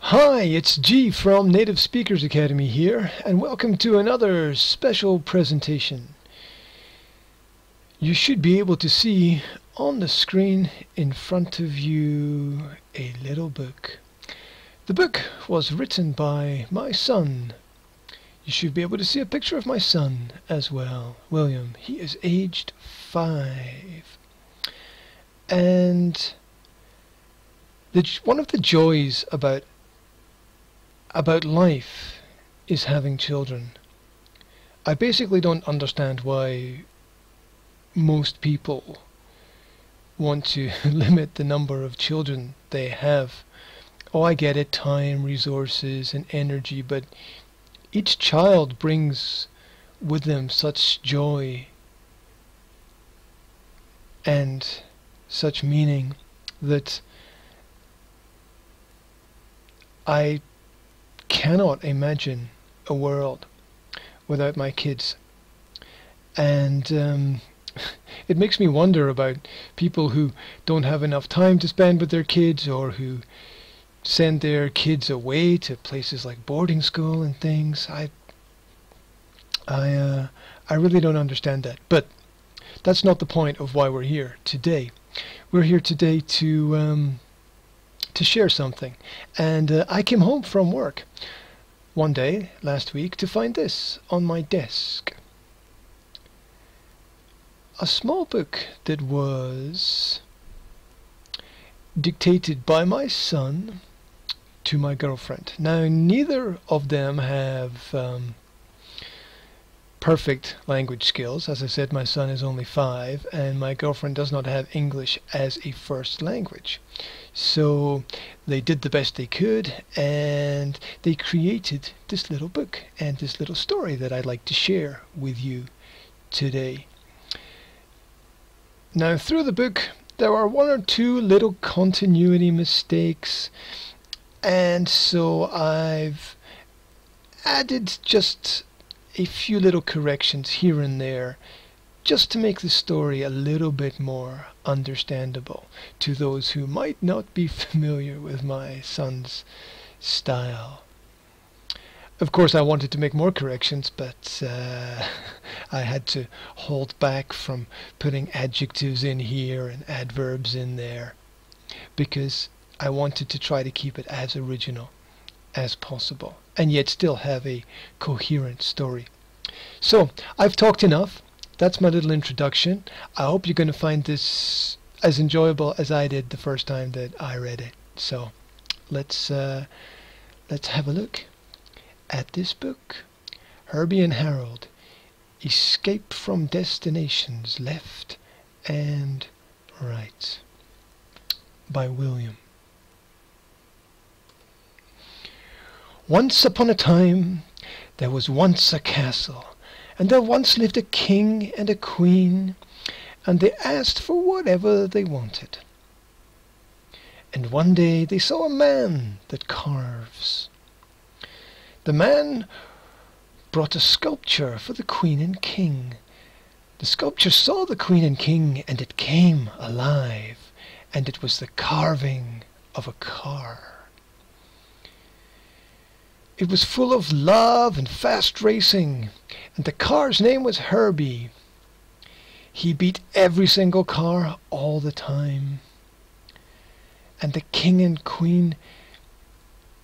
Hi, it's G from Native Speakers Academy here, and welcome to another special presentation. You should be able to see on the screen in front of you a little book. The book was written by my son. You should be able to see a picture of my son as well, William. He is aged 5. And one of the joys about life is having children. I basically don't understand why most people want to limit the number of children they have. Oh, I get it, time, resources, and energy, but each child brings with them such joy and such meaning that I cannot imagine a world without my kids. And it makes me wonder about people who don't have enough time to spend with their kids, or who send their kids away to places like boarding school and things. I really don't understand that. But that's not the point of why we're here today. We're here today to share something. And I came home from work one day last week to find this on my desk. A small book that was dictated by my son to my girlfriend. Now, neither of them have perfect language skills. As I said, my son is only 5, and my girlfriend does not have English as a first language. So they did the best they could, and they created this little book and this little story that I'd like to share with you today. Now, through the book, there are 1 or 2 little continuity mistakes, and so I've added just a few little corrections here and there, just to make the story a little bit more understandable to those who might not be familiar with my son's style. Of course, I wanted to make more corrections, but I had to hold back from putting adjectives in here and adverbs in there, because I wanted to try to keep it as original as possible, and yet still have a coherent story. So, I've talked enough. That's my little introduction. I hope you're going to find this as enjoyable as I did the first time that I read it. So, let's have a look at this book. Herbie and Harold Escape from Destinations Left and Right, by William. Once upon a time, there was once a castle, and there once lived a king and a queen, and they asked for whatever they wanted. And one day they saw a man that carves. The man brought a sculpture for the queen and king. The sculpture saw the queen and king, and it came alive, and it was the carving of a car. It was full of love and fast racing, and the car's name was Herbie. He beat every single car all the time. And the king and queen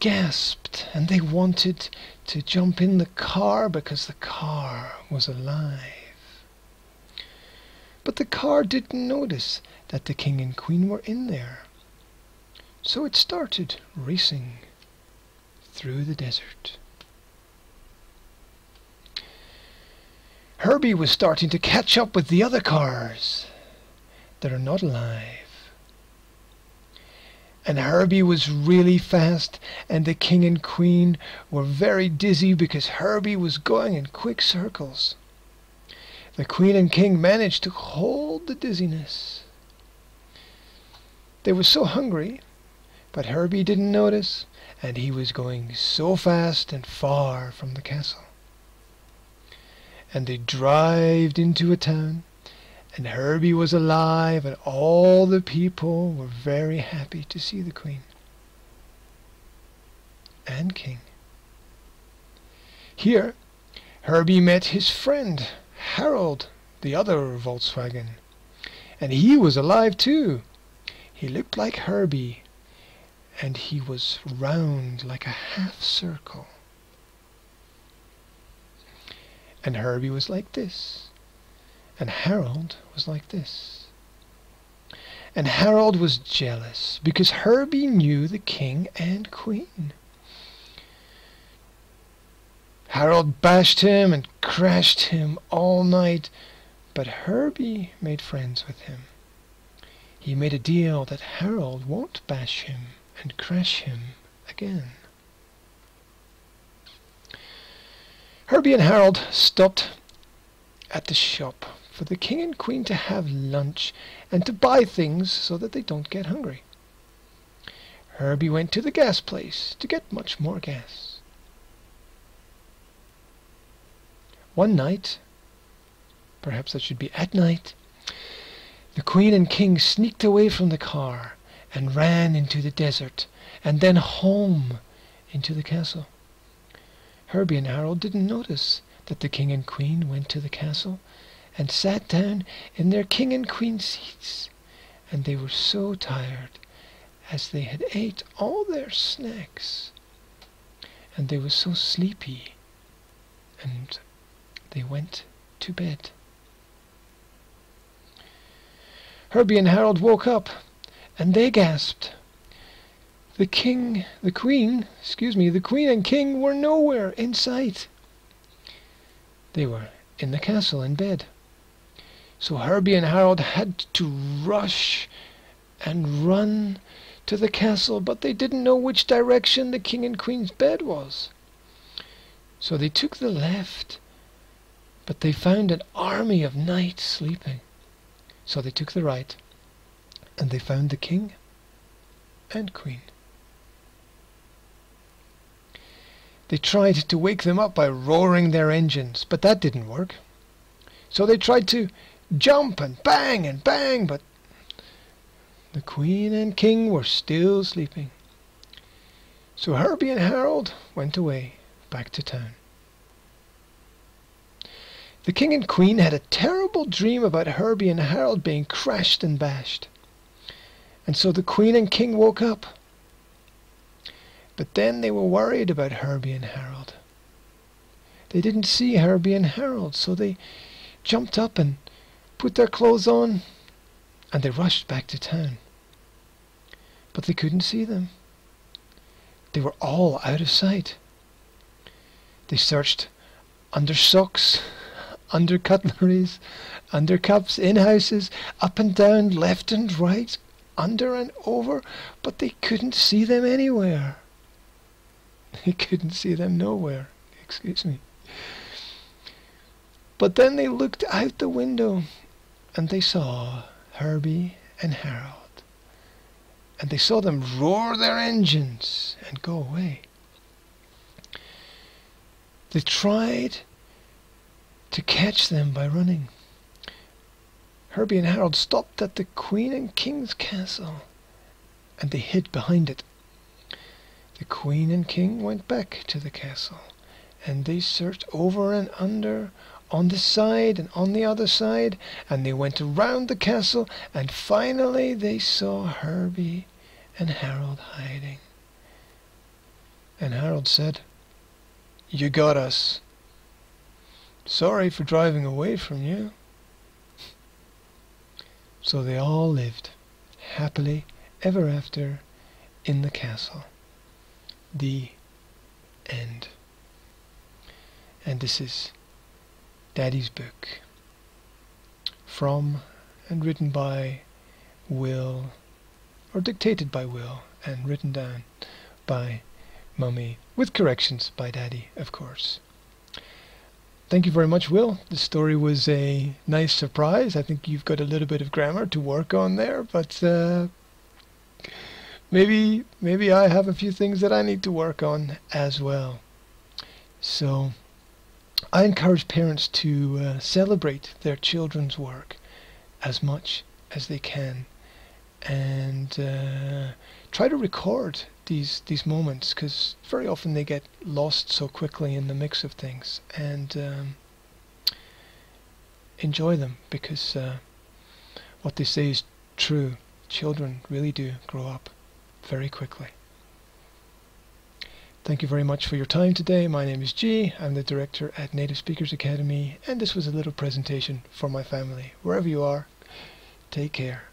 gasped, and they wanted to jump in the car because the car was alive. But the car didn't notice that the king and queen were in there. So it started racing through the desert. Herbie was starting to catch up with the other cars that are not alive. And Herbie was really fast, and the king and queen were very dizzy because Herbie was going in quick circles. The queen and king managed to hold the dizziness. They were so hungry, but Herbie didn't notice, and he was going so fast and far from the castle. And they drived into a town, and Herbie was alive, and all the people were very happy to see the queen. and king. Here, Herbie met his friend, Harold, the other Volkswagen, and he was alive too. He looked like Herbie, and he was round like a half circle. And Herbie was like this, and Harold was like this. And Harold was jealous because Herbie knew the king and queen. Harold bashed him and crashed him all night, but Herbie made friends with him. He made a deal that Harold won't bash him and crash him again. Herbie and Harold stopped at the shop for the king and queen to have lunch and to buy things so that they don't get hungry. Herbie went to the gas place to get much more gas. One night, perhaps that should be at night, the queen and king sneaked away from the car and ran into the desert and then home into the castle. Herbie and Harold didn't notice that the king and queen went to the castle and sat down in their king and queen seats, and they were so tired as they had ate all their snacks, and they were so sleepy, and they went to bed. Herbie and Harold woke up, and they gasped. The queen and king were nowhere in sight. They were in the castle in bed. So Herbie and Harold had to rush and run to the castle, but they didn't know which direction the king and queen's bed was. So they took the left, but they found an army of knights sleeping. So they took the right, and they found the king and queen. They tried to wake them up by roaring their engines, but that didn't work. So they tried to jump and bang, but the queen and king were still sleeping. So Herbie and Harold went away back to town. The king and queen had a terrible dream about Herbie and Harold being crashed and bashed. And so the queen and king woke up. But then they were worried about Herbie and Harold. They didn't see Herbie and Harold, so they jumped up and put their clothes on, and they rushed back to town. But they couldn't see them. They were all out of sight. They searched under socks, under cutleries, under cups, in houses, up and down, left and right, under and over, but they couldn't see them anywhere. They couldn't see them nowhere, excuse me. But then they looked out the window and they saw Herbie and Harold. And they saw them roar their engines and go away. They tried to catch them by running. Herbie and Harold stopped at the Queen and King's castle, and they hid behind it. The Queen and King went back to the castle, and they searched over and under, on this side and on the other side, and they went around the castle, and finally they saw Herbie and Harold hiding. And Harold said, "You got us. Sorry for driving away from you." So they all lived happily ever after in the castle. The end. And this is Daddy's book, from and written by Will, or dictated by Will and written down by Mummy, with corrections by Daddy, of course. Thank you very much, Will. The story was a nice surprise. I think you've got a little bit of grammar to work on there, but maybe I have a few things that I need to work on as well. So I encourage parents to celebrate their children's work as much as they can, and try to record these moments, because very often they get lost so quickly in the mix of things, and enjoy them, because what they say is true. Children really do grow up very quickly. Thank you very much for your time today. My name is G. I'm the director at Native Speakers Academy, and this was a little presentation for my family. Wherever you are, take care.